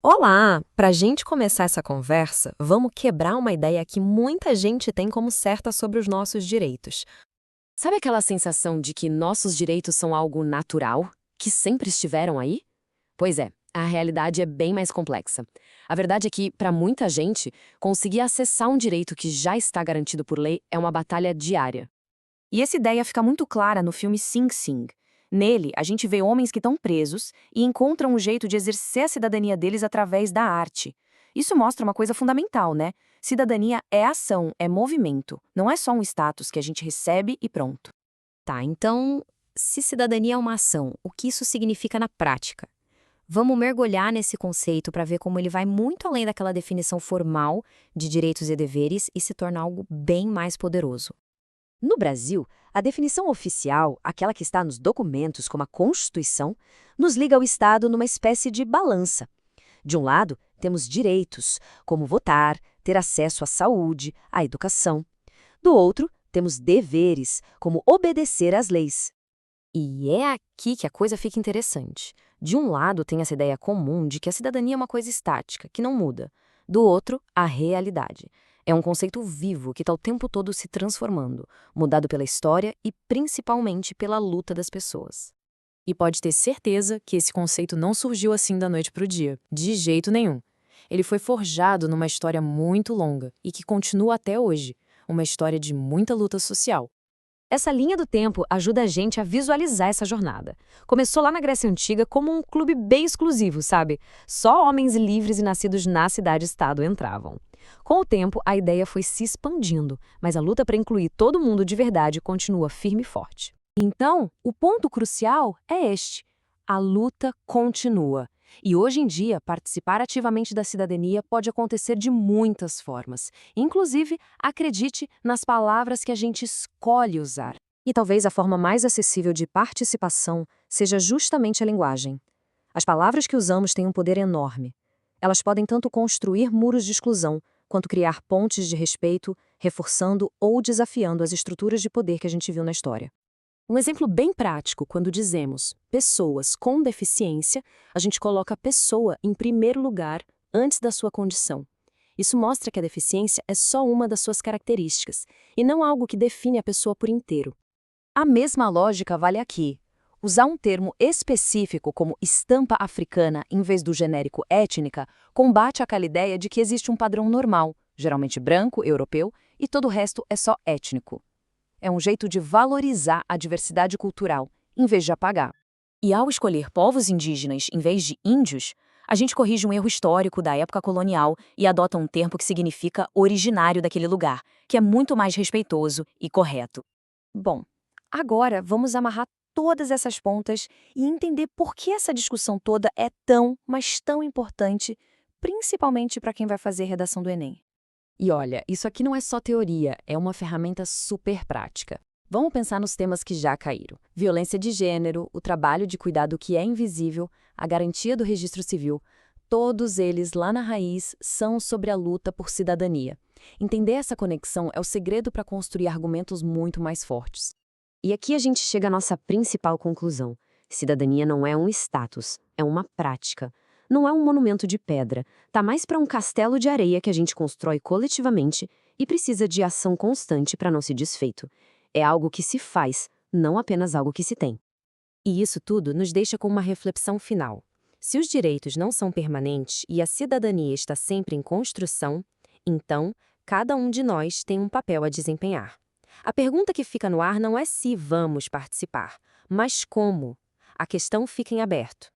Olá! Para a gente começar essa conversa, vamos quebrar uma ideia que muita gente tem como certa sobre os nossos direitos. Sabe aquela sensação de que nossos direitos são algo natural, que sempre estiveram aí? Pois é, a realidade é bem mais complexa. A verdade é que, para muita gente, conseguir acessar um direito que já está garantido por lei é uma batalha diária. E essa ideia fica muito clara no filme Sing Sing. Nele, a gente vê homens que estão presos e encontram um jeito de exercer a cidadania deles através da arte. Isso mostra uma coisa fundamental, né? Cidadania é ação, é movimento, não é só um status que a gente recebe e pronto. Tá, então, se cidadania é uma ação, o que isso significa na prática? Vamos mergulhar nesse conceito para ver como ele vai muito além daquela definição formal de direitos e deveres e se torna algo bem mais poderoso. No Brasil, a definição oficial, aquela que está nos documentos como a Constituição, nos liga ao Estado numa espécie de balança. De um lado, temos direitos, como votar, ter acesso à saúde, à educação. Do outro, temos deveres, como obedecer às leis. E é aqui que a coisa fica interessante. De um lado, tem essa ideia comum de que a cidadania é uma coisa estática, que não muda. Do outro, a realidade. É um conceito vivo que está o tempo todo se transformando, mudado pela história e principalmente pela luta das pessoas. E pode ter certeza que esse conceito não surgiu assim da noite para o dia, de jeito nenhum. Ele foi forjado numa história muito longa e que continua até hoje, uma história de muita luta social. Essa linha do tempo ajuda a gente a visualizar essa jornada. Começou lá na Grécia Antiga como um clube bem exclusivo, sabe? Só homens livres e nascidos na cidade-estado entravam. Com o tempo, a ideia foi se expandindo, mas a luta para incluir todo mundo de verdade continua firme e forte. Então, o ponto crucial é este: a luta continua. E hoje em dia, participar ativamente da cidadania pode acontecer de muitas formas. Inclusive, acredite nas palavras que a gente escolhe usar. E talvez a forma mais acessível de participação seja justamente a linguagem. As palavras que usamos têm um poder enorme. Elas podem tanto construir muros de exclusão, quanto criar pontes de respeito, reforçando ou desafiando as estruturas de poder que a gente viu na história. Um exemplo bem prático, quando dizemos pessoas com deficiência, a gente coloca a pessoa em primeiro lugar antes da sua condição. Isso mostra que a deficiência é só uma das suas características e não algo que define a pessoa por inteiro. A mesma lógica vale aqui. Usar um termo específico como estampa africana em vez do genérico étnica combate aquela ideia de que existe um padrão normal, geralmente branco, europeu, e todo o resto é só étnico. É um jeito de valorizar a diversidade cultural, em vez de apagar. E ao escolher povos indígenas em vez de índios, a gente corrige um erro histórico da época colonial e adota um termo que significa originário daquele lugar, que é muito mais respeitoso e correto. Bom, agora vamos amarrar todas essas pontas e entender por que essa discussão toda é tão, mas tão importante, principalmente para quem vai fazer redação do Enem. E olha, isso aqui não é só teoria, é uma ferramenta super prática. Vamos pensar nos temas que já caíram: violência de gênero, o trabalho de cuidar do que é invisível, a garantia do registro civil. Todos eles, lá na raiz, são sobre a luta por cidadania. Entender essa conexão é o segredo para construir argumentos muito mais fortes. E aqui a gente chega à nossa principal conclusão: cidadania não é um status, é uma prática. Não é um monumento de pedra, tá mais para um castelo de areia que a gente constrói coletivamente e precisa de ação constante para não se desfeito. É algo que se faz, não apenas algo que se tem. E isso tudo nos deixa com uma reflexão final. Se os direitos não são permanentes e a cidadania está sempre em construção, então cada um de nós tem um papel a desempenhar. A pergunta que fica no ar não é se vamos participar, mas como. A questão fica em aberto.